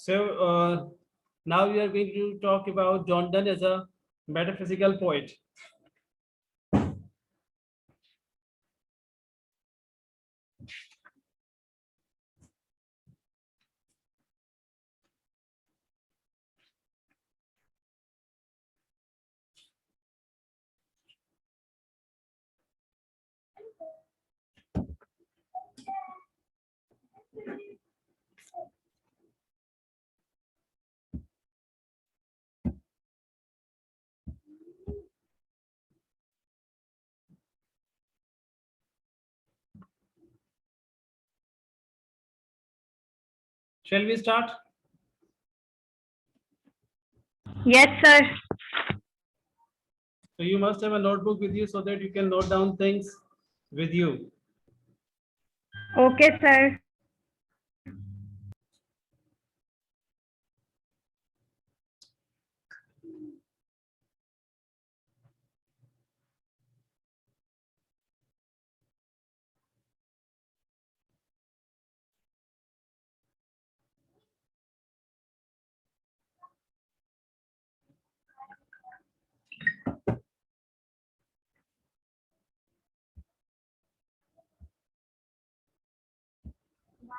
So now we are going to talk about John Donne as a metaphysical poet. Shall we start? Yes, sir. So you must have a notebook with you so that you can note down things with you. Okay, sir.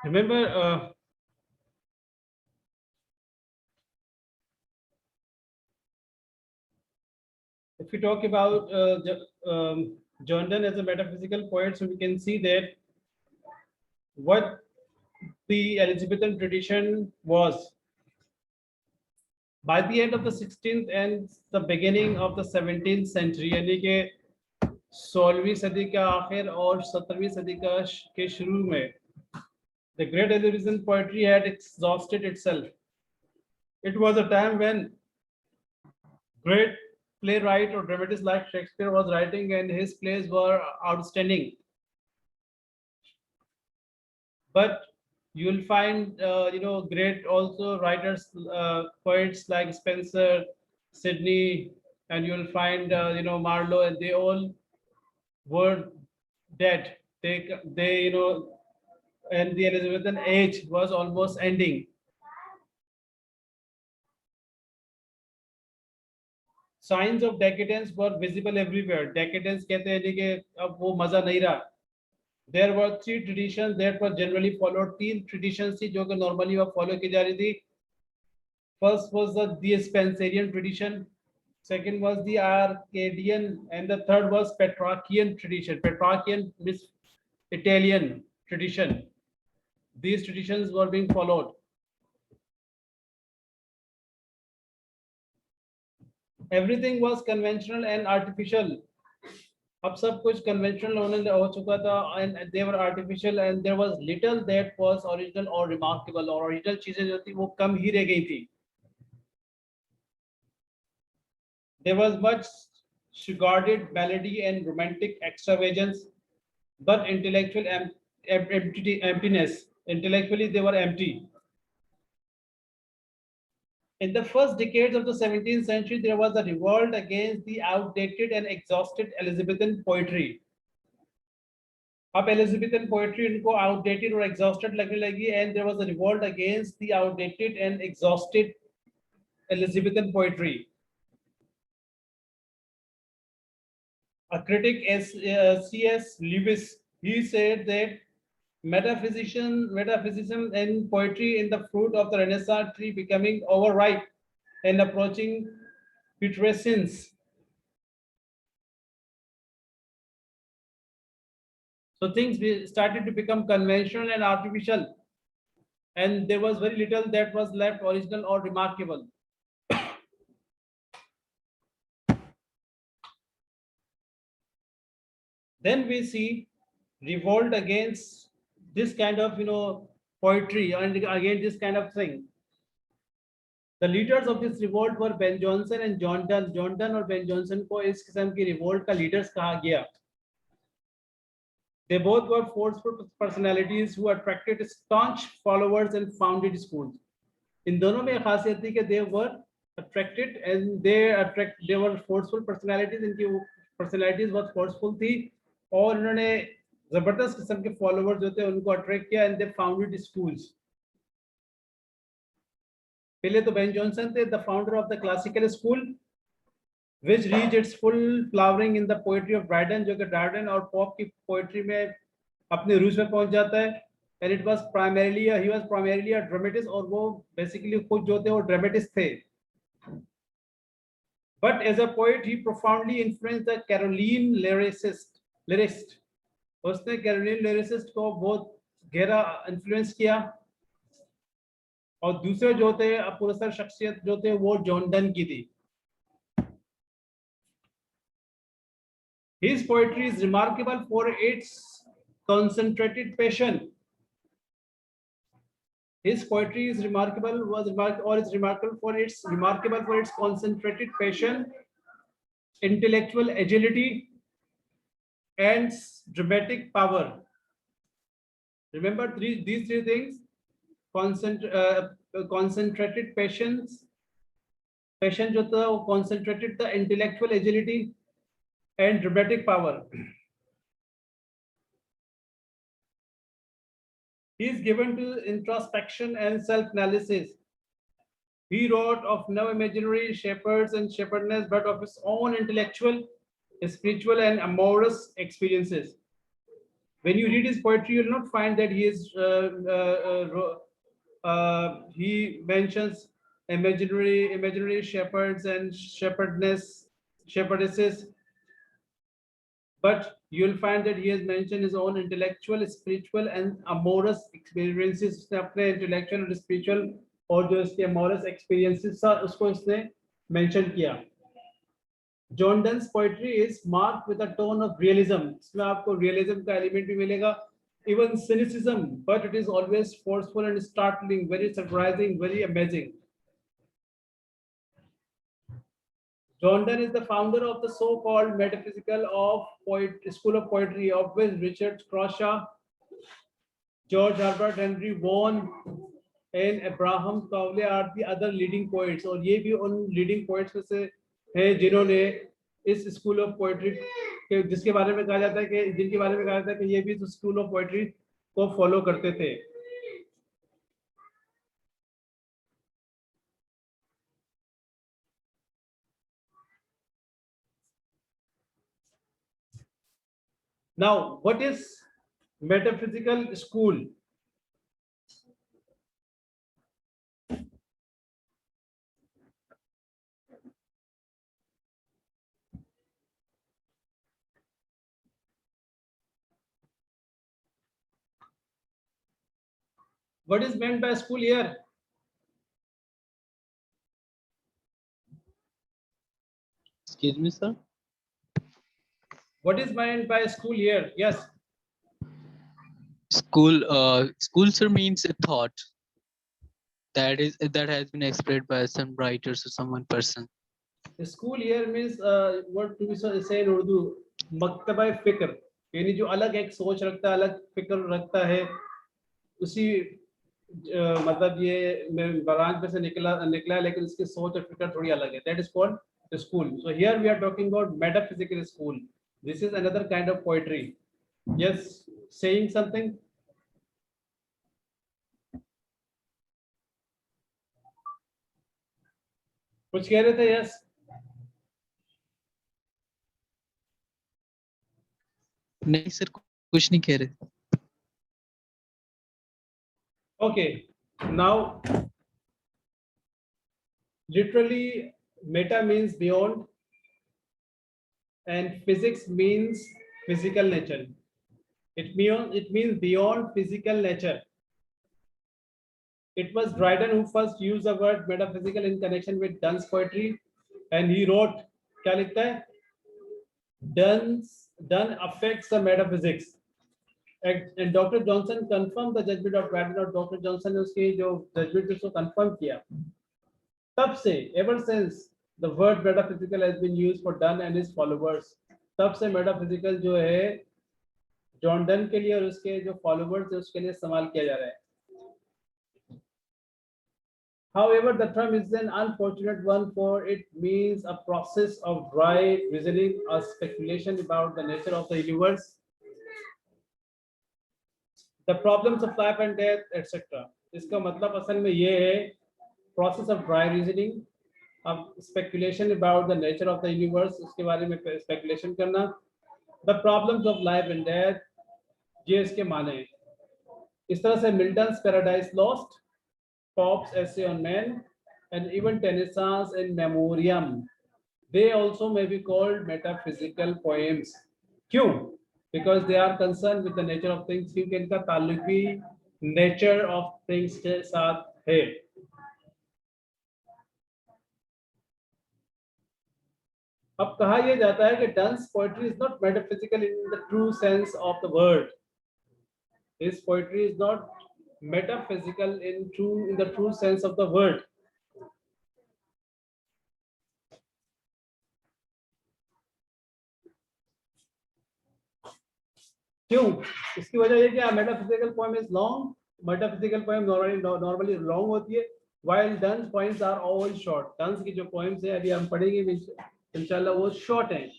Remember, if we talk about John Donne as a metaphysical poet, so we can see that what the Elizabethan tradition was. By the end of the 16th and the beginning of the 17th century, यानी कि 16वीं सदी का आखिर और 17वीं सदी का के शुरू में, the great Elizabethan poetry had exhausted itself. It was a time when great playwright or dramatist like Shakespeare was writing, and his plays were outstanding. But you'll find, great also writers, poets like Spenser, Sidney, and you'll find, Marlowe, and they all were dead. They, and the Elizabethan age was almost ending. Signs of decadence were visible everywhere. Decadence कहते हैं कि अब वो मजा नहीं रहा. There were three traditions that were generally followed. तीन traditions थी जो कि normally वो follow की जा रही थी. First was the Spenserian tradition. Second was the Arcadian, and the third was Petrarchian tradition. Petrarchian means Italian tradition. These traditions were being followed. Everything was conventional and artificial. अब सब कुछ conventional होने हो चुका था, and they were artificial, and there was little that was original or remarkable. और original चीजें जो थी वो कम ही रह गई थी. There was much guarded melody and romantic extravagance, but intellectual emptiness. Intellectually, they were empty. In the first decades of the 17th century, there was a revolt against the outdated and exhausted Elizabethan poetry. अब Elizabethan poetry उनको outdated और exhausted लगने लगी, and there was a revolt against the outdated and exhausted Elizabethan poetry. A critic, C.S. Lewis, he said that metaphysicism and poetry in the fruit of the Renaissance tree becoming overripe and approaching putrescence. So things started to become conventional and artificial, and there was very little that was left original or remarkable. Then we see revolt against this kind of poetry and against this kind of thing. The leaders of this revolt were Ben Jonson and John Donne. John Donne और Ben Jonson को इस किस्म की revolt का leaders कहा गया. They both were forceful personalities who attracted staunch followers and founded schools. इन दोनों में खासियत थी कि they were attracted and they were forceful personalities. इनकी personalities बहुत forceful थी और इन्होंने जबरदस्त किस्म के followers जो थे उनको attract किया, and they founded schools. पहले तो बेन जॉनसन थे, the founder of the classical school which reached its full flowering in the poetry of Dryden, जो कि ड्राइडन और पॉप की पोएट्री में अपने रूज में पहुंच जाता है. And it was primarily he was primarily a dramatist, और वो basically खुद जो थे वो dramatist थे. But as a poet he profoundly influenced the Caroline lyricist. उसने कैरोलिन लिरिसिस्ट को बहुत गहरा इन्फ्लुएंस किया. और दूसरे जो थे पुरस्कार शख्सियत जो थे वो जॉन डन की थी. His poetry is remarkable for its concentrated passion. His poetry is remarkable for its concentrated passion, intellectual agility, and dramatic power. Remember these three things: concentrated passion जो था वो concentrated था, intellectual agility, and dramatic power. He is given to introspection and self-analysis. He wrote of no imaginary shepherds and shepherdess, but of his own intellectual, spiritual, and amorous experiences. When you read his poetry, you will not find that he mentions imaginary shepherds and shepherdesses, but you will find that he has mentioned his own intellectual, spiritual, and amorous experiences. उसने अपने intellectual और spiritual और जो इसके amorous experiences था उसको इसने mention किया. John Donne's poetry is marked with a tone of realism. इसमें आपको realism का element भी मिलेगा, even cynicism, but it is always forceful and startling, very surprising, very amazing. John Donne is the founder of the so-called metaphysical school of poetry, of which Richard Crashaw, George Herbert, Henry Vaughan, and Abraham Cowley are the other leading poets. और ये भी उन leading poets में से हैं जिन्होंने इस school of poetry के जिसके बारे में कहा जाता है कि जिनके बारे में कहा जाता है कि ये भी इस school of poetry को follow करते थे. Now, what is metaphysical school? What is meant by school here? Excuse me, sir. What is meant by school here? Yes. School, sir, means a thought that has been expressed by some writers or some one person. The school here means what to be say in Urdu, maktaba fikr, यानी जो अलग एक सोच रखता है, अलग फिक्र रखता है, उसी मतलब ये बराज में से निकला है, लेकिन इसकी सोच और फिक्र थोड़ी अलग है. That is called the school. So here we are talking about metaphysical school. This is another kind of poetry. Yes, saying something. कुछ कह रहे थे? Yes. नहीं सर, कुछ नहीं कह रहे. Okay, now literally meta means beyond and physics means physical nature. It means beyond physical nature. It was Dryden who first used the word metaphysical in connection with Donne's poetry, and he wrote, क्या लिखता है? Donne affects the metaphysics. And Dr. Johnson confirmed the judgment of Dryden, और Dr. Johnson ने उसकी जो judgment उसको confirm किया. तब से, ever since, the word metaphysical has been used for Donne and his followers. तब से metaphysical जो है जॉन डन के लिए और उसके जो followers है उसके लिए इस्तेमाल किया जा रहा है. However, the term is an unfortunate one, for it means a process of dry reasoning, a speculation about the nature of the universe, the problems of life and death, etc. इसका मतलब असल में ये है process of dry reasoning, अब speculation about the nature of the universe, उसके बारे में speculation करना, the problems of life and death, ये इसके माने हैं. इस तरह से Milton's Paradise Lost, Pope's Essay on Man, and even Tennyson's In Memoriam, they also may be called metaphysical poems. क्यों? Because they are concerned with the nature of things, क्योंकि इनका ताल्लुक भी nature of things के साथ है. अब कहा यह जाता है कि Donne's poetry is not metaphysical in the true sense of the word. His poetry is not metaphysical in the true sense of the word. क्यों? इसकी वजह ये कि metaphysical poem is long. Metaphysical poem normally long होती है, while Donne's poems are all short. Donne's की जो poems है अभी हम पढ़ेंगे इंशाल्लाह वो short हैं.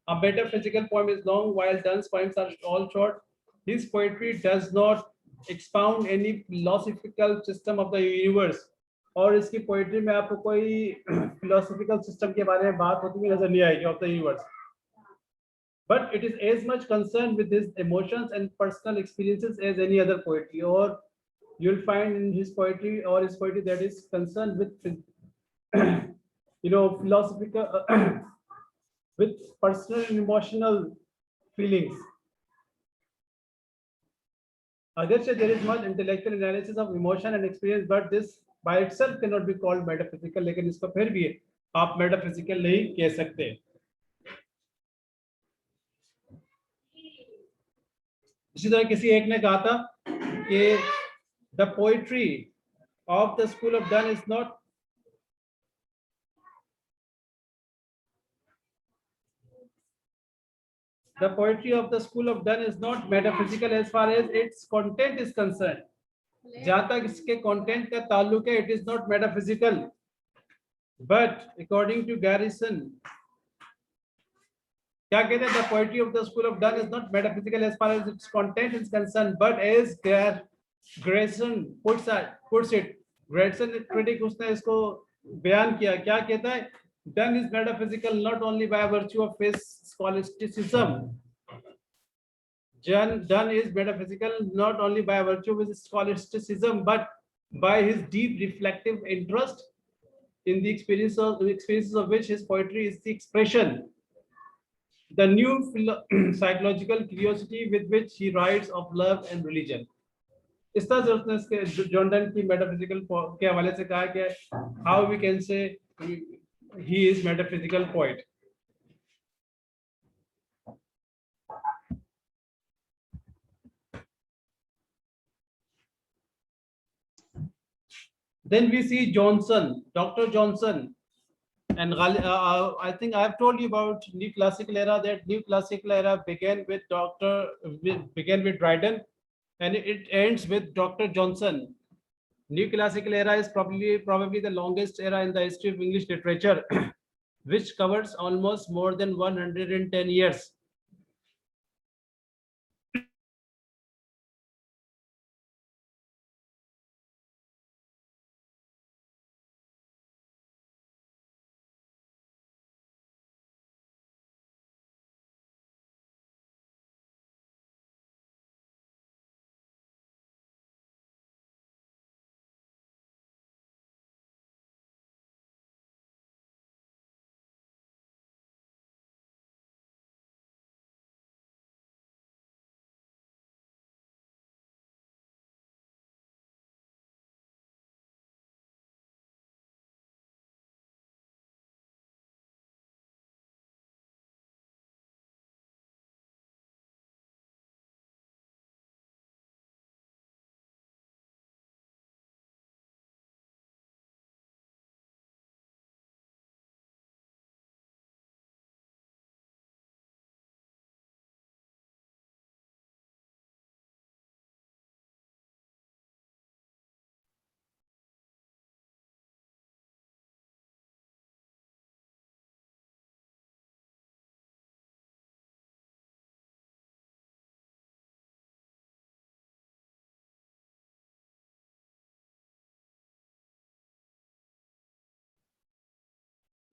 A metaphysical poem is long, while Donne's poems are all short. His poetry does not expound any philosophical system of the universe. और इसकी poetry में आपको कोई philosophical system के बारे में बात होती हुई नजर नहीं आएगी of the universe. But it is as much concerned with his emotions and personal experiences as any other poetry. Or you'll find in his poetry that is concerned with, philosophical, with personal and emotional feelings. Agarche there is much intellectual analysis of emotion and experience, but this by itself cannot be called metaphysical. लेकिन इसको फिर भी आप metaphysical नहीं कह सकते. इसी तरह किसी एक ने कहा था कि the poetry of the school of Donne is not metaphysical as far as its content is concerned. जहाँ तक इसके content का ताल्लुक है, it is not metaphysical. But according to Garrison, क्या कहते हैं? The poetry of the school of Donne is not metaphysical as far as its content is concerned, but as Grayson puts it, Grayson critic उसने इसको बयान किया. क्या कहता है? Donne is metaphysical not only by virtue of his scholasticism. Donne is metaphysical not only by virtue of his scholasticism, but by his deep reflective interest in the experiences of which his poetry is the expression. The new psychological curiosity with which he writes of love and religion. इस तरह से उसने इसके John Donne की metaphysical के हवाले से कहा कि how we can say he is metaphysical poet. Then we see Johnson, Dr. Johnson, and I think I have told you about New Classical Era. That New Classical Era began with Dryden, and it ends with Dr. Johnson. New Classical Era is probably the longest era in the history of English literature, which covers almost more than 110 years.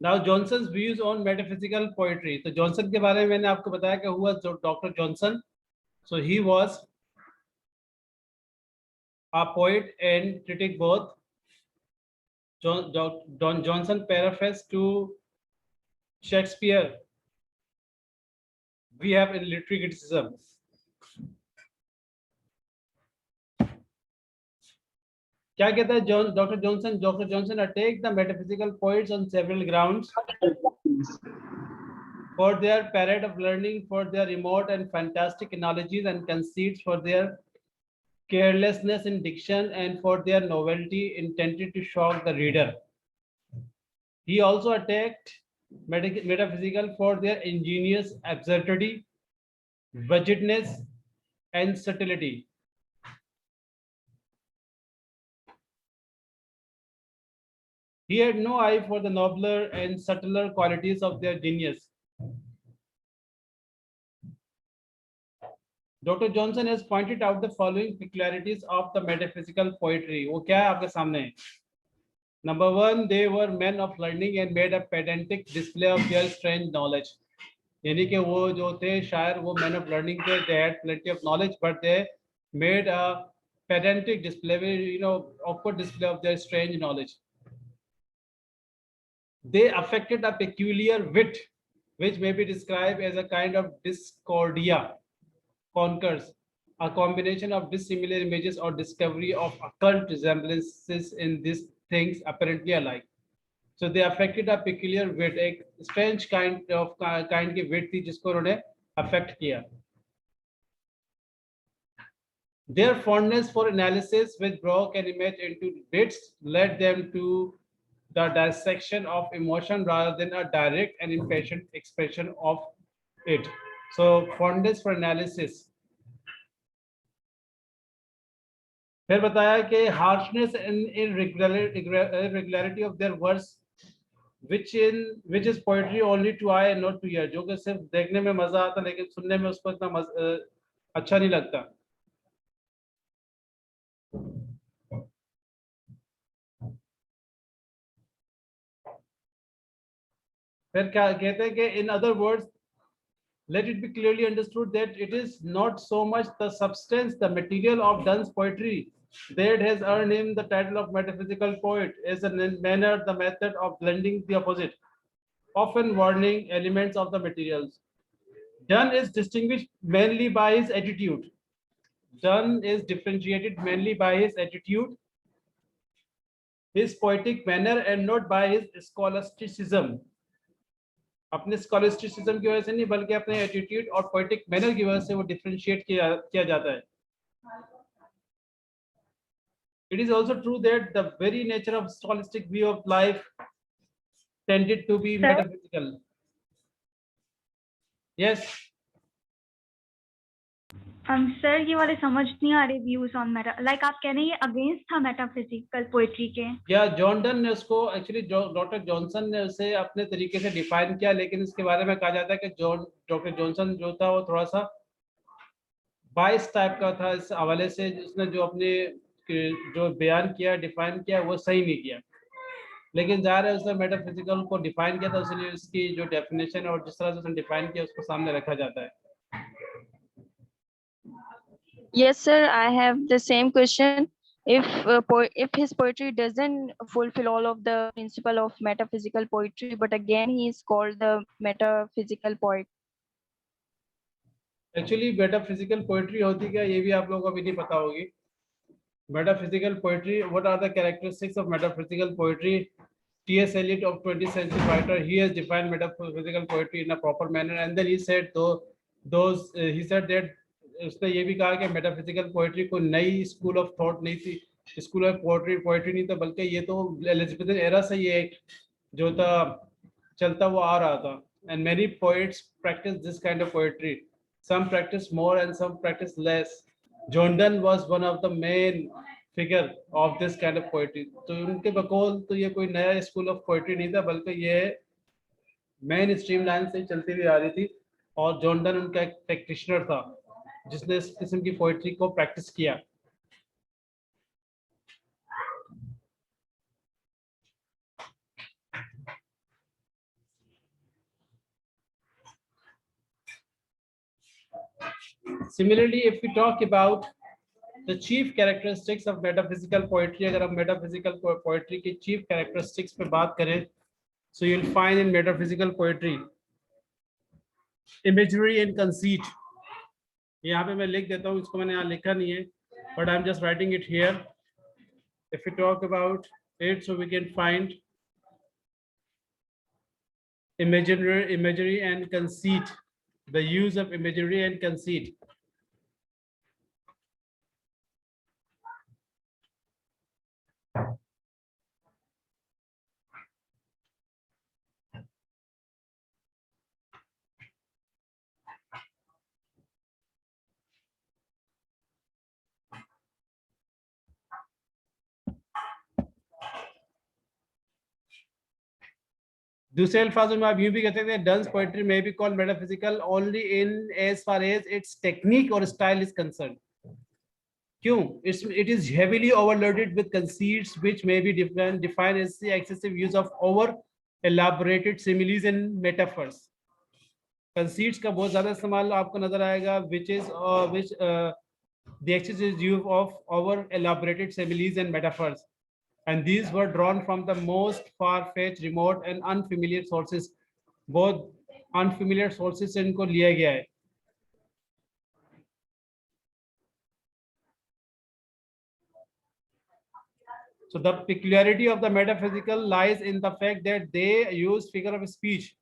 Now Johnson's views on metaphysical poetry. तो Johnson के बारे में मैंने आपको बताया कि हुआ doctor Johnson. So he was a poet and critic both. Don Johnson paraphrased to Shakespeare. We have in literary criticism. क्या कहता है doctor Johnson? Doctor Johnson attacked the metaphysical poets on several grounds. For their parade of learning, for their remote and fantastic analogies and conceits, for their carelessness in diction, and for their novelty intended to shock the reader. He also attacked metaphysical for their ingenious absurdity, budgetness, and subtlety. He had no eye for the nobler and subtler qualities of their genius. Dr. Johnson has pointed out the following peculiarities of the metaphysical poetry. वो क्या है आपके सामने? Number one, they were men of learning and made a pedantic display of their strange knowledge. यानी कि वो जो थे शायर वो men of learning थे. They had plenty of knowledge, but they made a pedantic display, awkward display of their strange knowledge. They affected a peculiar wit, which may be described as a kind of discordia concurs, a combination of dissimilar images or discovery of occult resemblances in these things apparently alike. So they affected a peculiar wit, एक strange kind की wit थी जिसको उन्होंने affect किया. Their fondness for analysis, which broke an image into bits, led them to the dissection of emotion rather than a direct and impatient expression of it. So fondness for analysis. फिर बताया कि harshness and irregularity of their verse, which is poetry only to eye and not to ear, जो कि सिर्फ देखने में मजा आता लेकिन सुनने में उसको इतना अच्छा नहीं लगता. फिर क्या कहते हैं कि in other words, let it be clearly understood that it is not so much the substance, the material of Donne's poetry that has earned him the title of metaphysical poet, as a manner, the method of blending the opposite, often warning elements of the materials. Donne is distinguished mainly by his attitude. Donne is differentiated mainly by his attitude, his poetic manner, and not by his scholasticism. अपने स्कॉलस्टिसिज्म की वजह से नहीं बल्कि अपने attitude और poetic manner की वजह से वो डिफरेंशिएट किया जाता है. It is also true that the very nature of scholastic view of life tended to be metaphysical. Yes. Sir ये वाले समझ नहीं आ रहे व्यूज ऑन मेटा, लाइक आप कह रहे हैं ये अगेंस्ट था मेटाफिजिकल पोएट्री के. या जॉन डन ने उसको एक्चुअली डॉक्टर जॉनसन ने उसे अपने तरीके से डिफाइन किया, लेकिन इसके बारे में कहा जाता है कि डॉक्टर जॉनसन जो था वो थोड़ा सा बाइस टाइप का था इस हवाले से. उसने जो अपने जो बयान किया डिफाइन किया वो सही नहीं किया, लेकिन ज़ाहिर है उसने मेटाफिजिकल को डिफाइन किया था, इसलिए उसकी जो डेफिनेशन और जिस तरह से उसने डिफाइन किया उसको सामने रखा जाता है. Yes, sir. I have the same question. If his poetry doesn't fulfill all of the principle of metaphysical poetry, but again he is called the metaphysical poet. Actually, metaphysical poetry होती क्या ये भी आप लोगों को अभी नहीं पता होगी. Metaphysical poetry. What are the characteristics of metaphysical poetry? T.S. Eliot, of 20th century writer, he has defined metaphysical poetry in a proper manner, and then he said he said that उसने ये भी कहा कि metaphysical poetry को नई school of thought नहीं थी, school of poetry नहीं था, बल्कि ये तो एलिजाबेथन एरा से ये जो था चलता हुआ आ रहा था. And many poets practice this kind of poetry. Some practice more and some practice less. John Donne was one of the main figure of this kind of poetry. तो उनके बकौल तो ये कोई नया स्कूल ऑफ पोएट्री नहीं था, बल्कि ये मेन स्ट्रीम लाइन से चलती हुई आ रही थी, और जॉन डन उनका एक प्रैक्टिशनर था जिसने इस किस्म की पोएट्री को प्रैक्टिस किया. Similarly, if we talk about the chief characteristics of metaphysical poetry, अगर हम metaphysical poetry के chief characteristics पे बात करें, so you'll find in metaphysical poetry imagery and conceit. यहाँ पे मैं लिख देता हूँ, इसको मैंने यहाँ लिखा नहीं है, but I'm just writing it here. If we talk about it, so we can find imagery and conceit, the use of imagery and conceit. दूसरे अल्फाजों में आप यूं भी कह सकते हैं, dense poetry may be called metaphysical only in as far as its technique or style is concerned. क्यों? It is heavily overloaded with conceits which may be defined as the excessive use of over elaborated similes and metaphors. Conceits का बहुत ज्यादा इस्तेमाल आपको नजर आएगा, which the excessive use of over elaborated similes and metaphors. And these were drawn from the most far-fetched, remote and unfamiliar sources. Both unfamiliar sources से इनको लिया गया है. So the peculiarity of the metaphysical lies in the fact that they use figure of speech.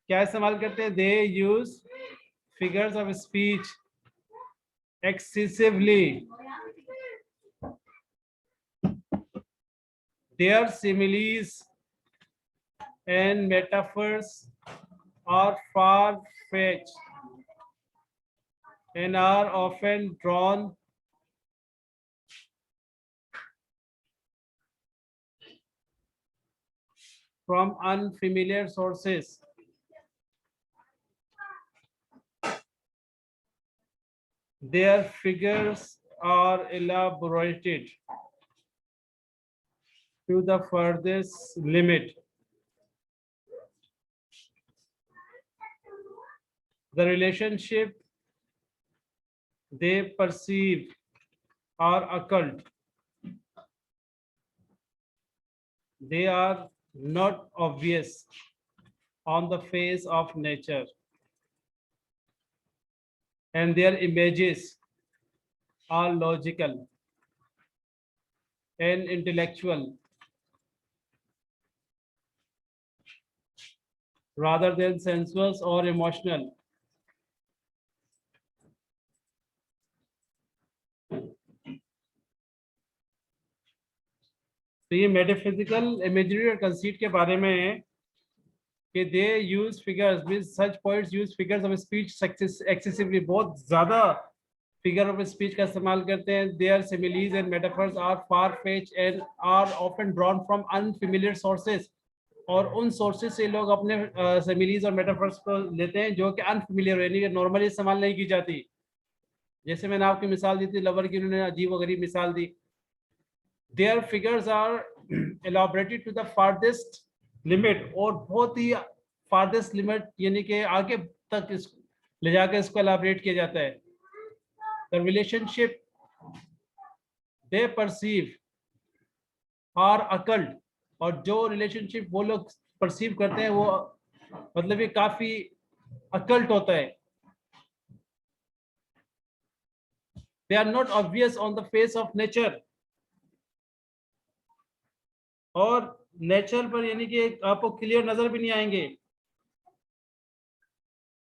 क्या इस्तेमाल करते हैं? They use figures of speech excessively. Their similes and metaphors are far-fetched and are often drawn from unfamiliar sources. Their figures are elaborated to the furthest limit. The relationship they perceive are occult. They are not obvious on the face of nature, and their images are logical and intellectual rather than sensuous or emotional. तो ये metaphysical imagery और conceit के बारे में है कि they use figures, means such poets use figures of speech excessively, बहुत ज्यादा फिगर ऑफ स्पीच का इस्तेमाल करते हैं. Their similes and metaphors are far fetched and are often drawn from unfamiliar sources, और उन सोर्सेज से लोग अपने सिमिलीज और मेटाफर्स को लेते हैं जो कि अनफेमिलियर यानी कि नॉर्मली इस्तेमाल नहीं की जाती. जैसे मैंने आपकी मिसाल दी थी लवर की, उन्होंने अजीब व गरीब मिसाल दी. Their figures are elaborated to the farthest limit, और बहुत ही farthest limit यानी कि आगे तक ले जाकर इसको elaborate किया जाता है. The relationship they perceive are occult, और जो relationship वो लोग perceive करते हैं वो मतलब ये काफी occult होता है. They are not obvious on the face of nature, और नेचर पर यानी कि आपको क्लियर नजर भी नहीं आएंगे.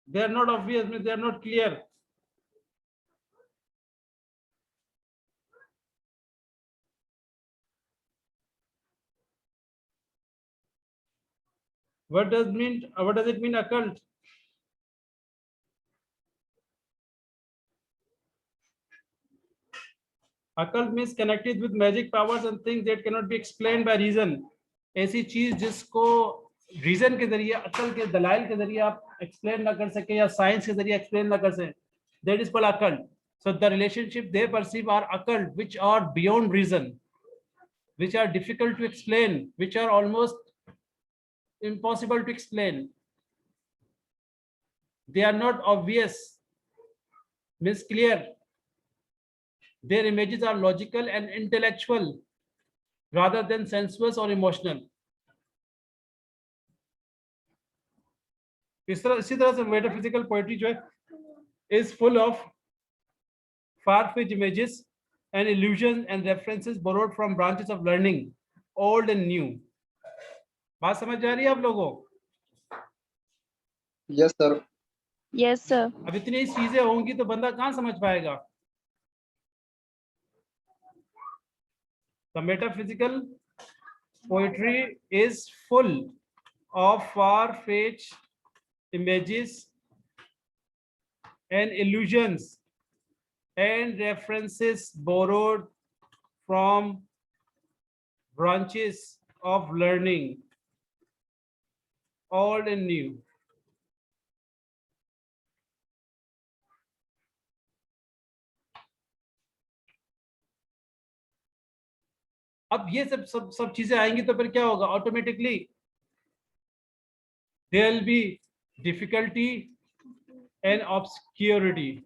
They are not obvious means they are not clear. what does it mean occult? Occult means connected with magic powers and things that cannot be explained by reason. ऐसी चीज जिसको रीजन के जरिए, अकल के दलाइल के जरिए आप एक्सप्लेन ना कर सके या साइंस के जरिए एक्सप्लेन ना कर सके, that is called occult. So the relationship they perceive are occult, which are beyond reason, which are difficult to explain, which are almost impossible to explain. They are not obvious Means clear. Their images are logical and intellectual rather than sensuous or emotional. इसी तरह से metaphysical poetry जो है is full of far-fetched images and illusions and references borrowed from branches of learning, old and new. बात समझ आ रही है आप लोगों? Yes, sir. Yes, sir. अब इतनी चीजें होंगी तो बंदा कहाँ समझ पाएगा? The metaphysical poetry is full of far-fetched images and illusions and references borrowed from branches of learning, old and new. अब ये सब चीजें आएंगी तो फिर क्या होगा? Automatically there will be difficulty and obscurity.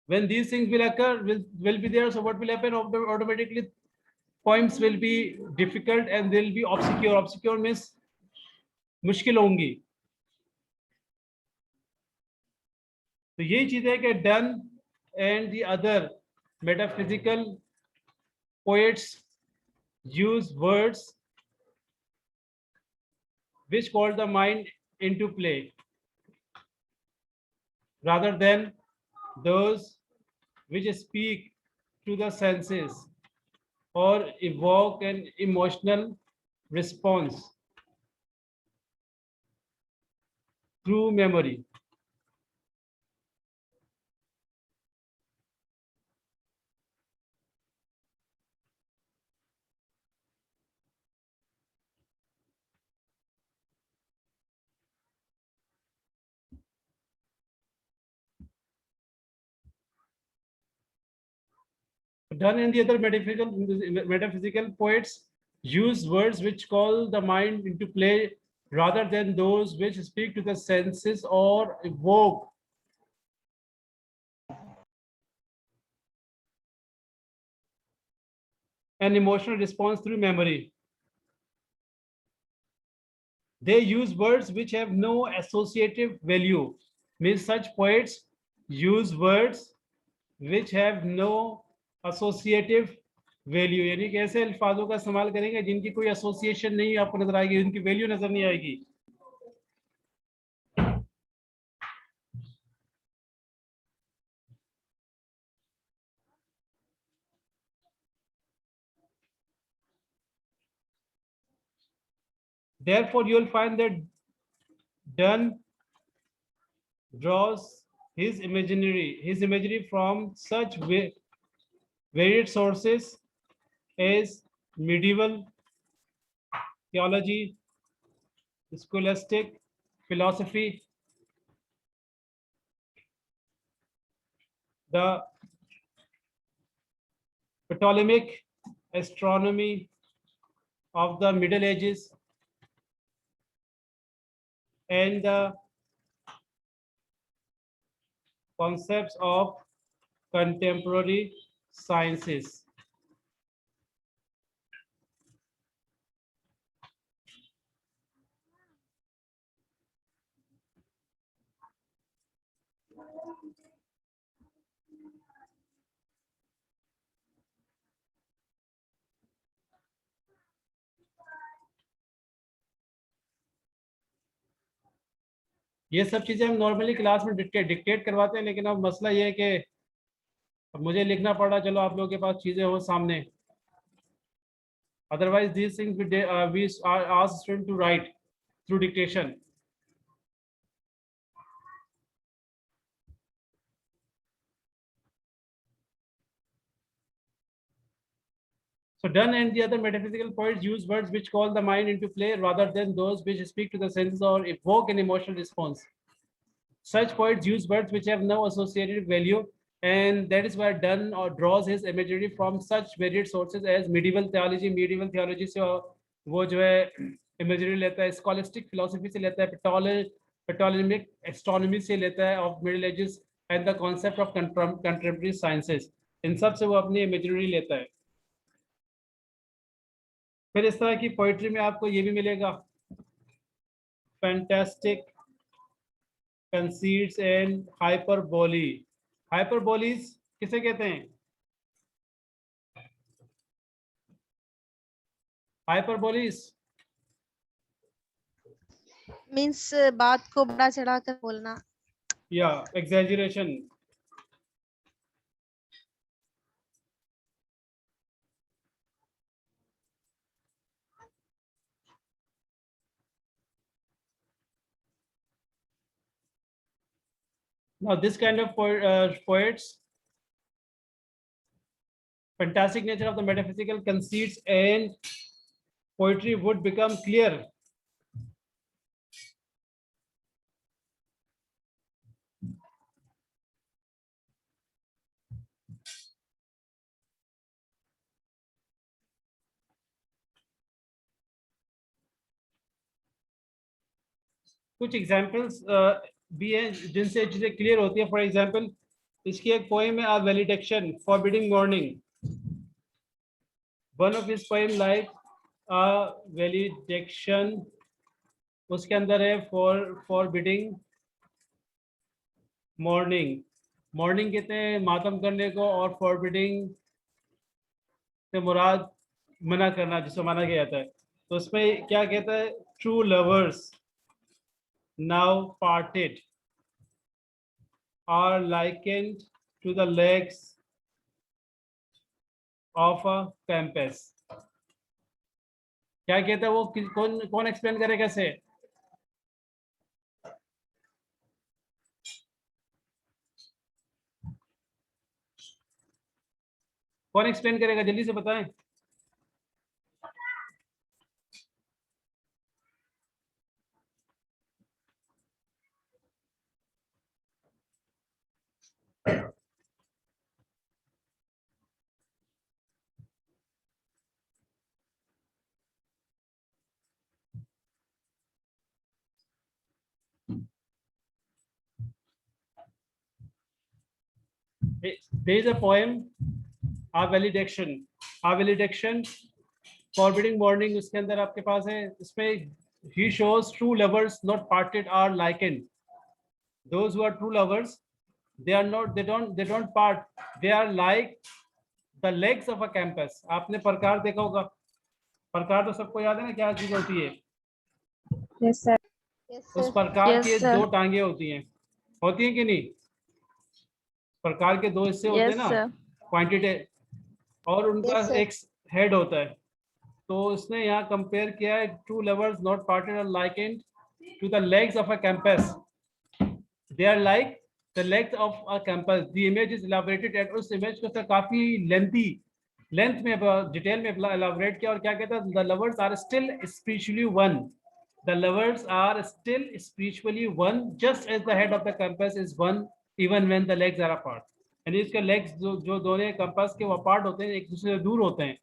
When these things will occur, will be there. So what will happen? Automatically, poems will be difficult and they will be obscure. Obscure means मुश्किल होंगी. तो यही चीज है कि Donne and the other metaphysical poets use words which call the mind into play rather than those which speak to the senses or evoke an emotional response through memory. Donne and the other metaphysical poets use words which call the mind into play rather than those which speak to the senses or evoke an emotional response through memory. They use words which have no associative value. Means such poets use words which have no associative value. यानी कि ऐसे अल्फाजों का इस्तेमाल करेंगे जिनकी कोई association नहीं आपको नजर आएगी, उनकी वैल्यू नजर नहीं आएगी. Therefore, you will find that Donne draws his imagery from such varied sources as medieval theology, scholastic philosophy, the Ptolemaic astronomy of the Middle Ages, and the concepts of contemporary sciences. ये सब चीजें हम normally class में dictate करवाते हैं, लेकिन अब मसला ये है कि अब मुझे लिखना पड़ रहा, चलो आप लोगों के पास चीजें हो सामने. Otherwise these things we are asked students to write through dictation. So Donne and the other metaphysical poets use words which call the mind into play rather than those which speak to the senses or evoke an emotional response. Such poets use words which have no associated value, and that is why Donne draws his imagery from such varied sources as medieval theology. Medieval theology से वो जो है imagery लेता है, scholastic philosophy से लेता है, Ptolemaic astronomy से लेता है of Middle Ages, and the concept of contemporary sciences. इन सब से वो अपनी imagery लेता है. फिर इस तरह की पोइट्री में आपको ये भी मिलेगा, फैंटास्टिक कंसीट्स एंड हाइपरबोली. हाइपरबोलीज किसे कहते हैं? हाइपरबोलीज मीन्स बात को बड़ा चढ़ाकर बोलना. या exaggeration. Now this kind of poets, fantastic nature of the metaphysical conceits and poetry would become clear. कुछ एग्जाम्पल्स भी हैं जिनसे चीजें क्लियर होती है. फॉर एग्जाम्पल इसकी एक पोएम है, a valediction forbidding mourning. One of his poem like a valediction, उसके अंदर है फॉरबिडिंग मॉर्निंग. मॉर्निंग कहते हैं मातम करने को, और फॉरबिडिंग से मुराद मना करना, जिसको मना किया जाता है. तो उसमें क्या कहता है? True lovers now parted are likened to the legs of a compass. क्या कहता है वो? कौन एक्सप्लेन करेगा कैसे? कौन एक्सप्लेन करेगा? जल्दी से बताएं. There is a poem, A Valediction. A Valediction, Forbidding Morning, उसके अंदर आपके पास है. इसमें he shows true lovers not parted are likened. Those who are true lovers, they don't part. They are like the legs of a campus. आपने प्रकार देखा होगा. प्रकार तो सबको याद है ना, क्या चीज होती है? Yes, sir. उस प्रकार Yes, के sir. दो टांगे होती हैं कि नहीं? प्रकार के दो हिस्से होते हैं Yes, ना, sir. क्वांटिटी, और उनका Yes, sir. एक हेड होता है. तो उसने यहाँ कंपेयर किया है, two lovers not parted are likened to the legs of a compass. They are like the legs of a compass. The image is elaborated and उस इमेज को सर काफी लेंथ में डिटेल में इलैबोरेट किया. और क्या कहता है? The lovers are still spiritually one. The lovers are still spiritually one, just as the head of the compass is one, even when the legs are apart. यानी इसके legs जो दोनों compass के वो apart होते हैं, एक दूसरे से दूर होते हैं,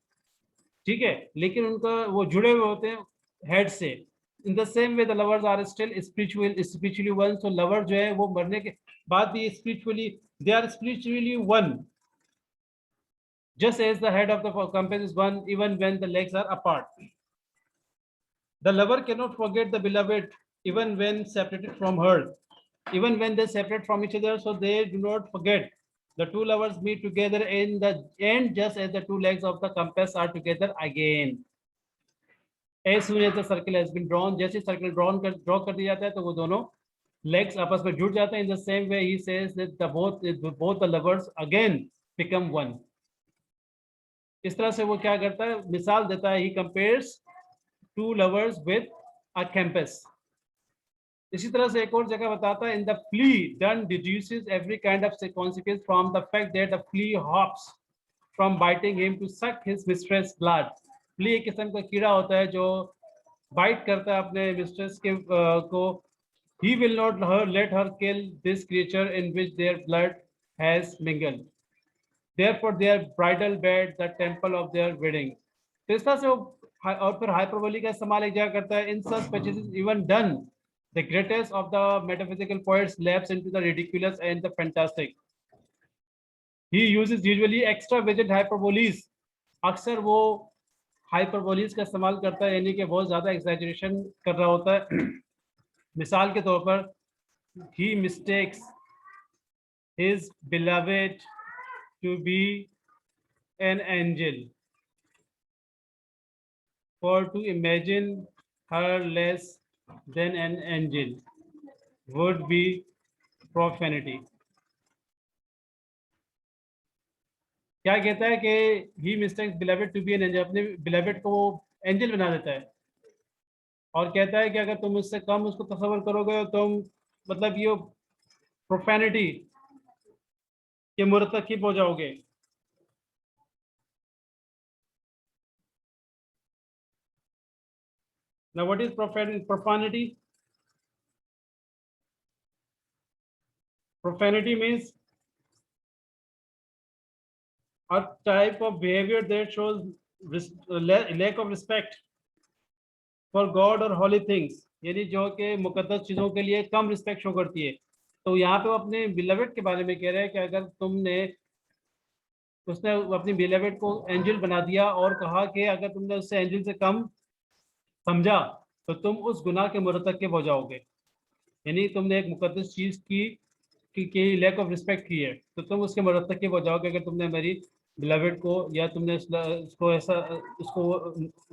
ठीक है, लेकिन उनका वो जुड़े हुए होते हैं head से. In the same way, the lovers are still spiritually one. So lover जो है वो मरने के बाद भी they are spiritually one, just as the head of the compass is one, even when the legs are apart. The lover cannot forget the beloved even when separated from her. Even when they separate from each other, so they do not forget. The two lovers meet together in the end, just as the two legs of the compass are together again. As soon as the circle has been drawn, जैसे circle draw कर दिया जाता है, तो वो दोनों legs आपस में जुड़ जाते हैं. In the same way, he says that both the lovers again become one. इस तरह से वो क्या करता है? मिसाल देता है. He compares two lovers with a campus. इसी तरह से एक और जगह बताता है, in the flea done deduces every kind of consequence from the fact that the flea hops from biting him to suck his mistress blood. flea एक किस्म का कीड़ा होता है जो बाइट करता है अपने मिस्ट्रेस के को. he will not let her kill this creature in which their blood has mingled. therefore their bridal bed the temple of their wedding. तो इस तरह से वो और फिर हाइपरबोली का इस्तेमाल एक जगह करता है. इन सच purchases even done The greatest of the metaphysical poets lapse into the ridiculous and the fantastic. He uses usually extravagant hyperboles. अक्सर वो hyperboles का इस्तेमाल करता है, यानी कि बहुत ज़्यादा exaggeration कर रहा होता है. मिसाल के तौर पर, he mistakes his beloved to be an angel. For to imagine her less than an angel would be profanity. क्या कहता है कि he mistakes beloved to be an angel, अपने beloved को एंजल बना देता है और कहता है कि अगर तुम उससे कम उसको तस्वर करोगे तो तुम मतलब ये profanity के मुर्तकिब हो जाओगे. Now what is profanity? Profanity means a type of behavior that shows lack of respect for God or holy things, यानी जो कि मुकद्दस चीजों के लिए कम रिस्पेक्ट शो करती है. तो यहाँ पे वो अपने बिलवेड के बारे में कह रहे हैं कि अगर उसने अपनी बिलवेड को एंजल बना दिया और कहा कि अगर तुमने उससे एंजल से कम समझा तो तुम उस गुनाह के मुर्तकिब हो जाओगे, यानी तुमने एक मुकद्दस चीज की लैक ऑफ रिस्पेक्ट की है तो तुम उसके मुर्तकिब हो जाओगे अगर तुमने मेरी बिलवेड को या तुमने उसको ऐसा उसको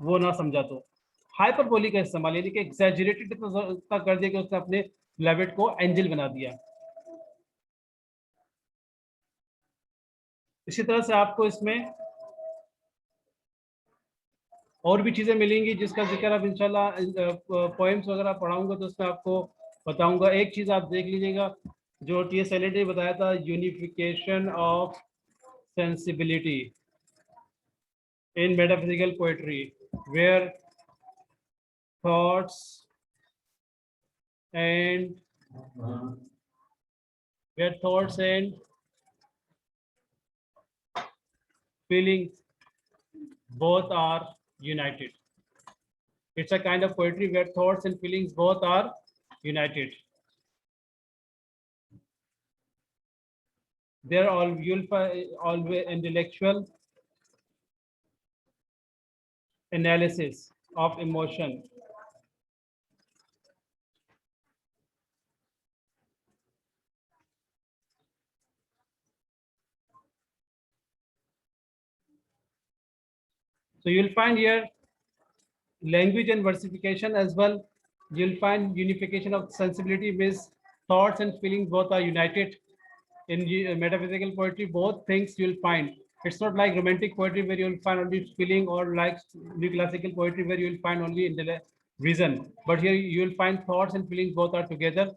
वो ना समझा. तो हाइपरबोली का इस्तेमाल यानी कि एग्जैजरेटेड इतना कर दिया कि उसने अपने बिलवेड को एंजल बना दिया. इसी तरह से आपको इसमें और भी चीजें मिलेंगी जिसका जिक्र अब इंशाल्लाह पोएम्स वगैरह पढ़ाऊंगा तो उसमें आपको बताऊंगा. एक चीज आप देख लीजिएगा जो टी.एस. एलियट ने बताया था, unification of sensibility in metaphysical poetry where thoughts and feelings both are united. It's a kind of poetry where thoughts and feelings both are united. They're all you'll find always intellectual analysis of emotion. So you'll find here language and versification as well. You'll find unification of sensibility means thoughts and feelings both are united. In metaphysical poetry, both things you'll find. It's not like romantic poetry where you'll find only feeling, or like new classical poetry where you'll find only reason. But here you'll find thoughts and feelings both are together.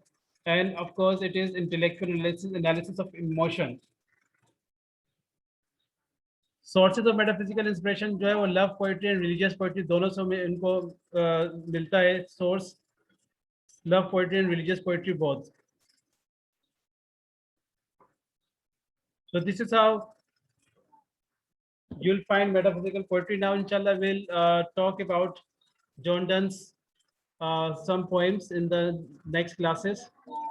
And of course, it is intellectual analysis of emotion. Sources of metaphysical inspiration जो है वो love poetry and religious poetry दोनों से इनको मिलता है source. Love poetry and religious poetry both. So this is how you'll find metaphysical poetry. Now inshallah we'll talk about John Donne's some poems in the next classes.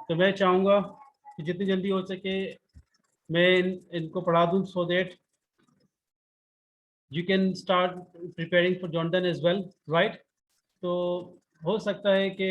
तो मैं चाहूँगा कि जितनी जल्दी हो सके मैं इनको पढ़ा दूँ so that you can start preparing for John Donne as well, right? तो हो सकता है कि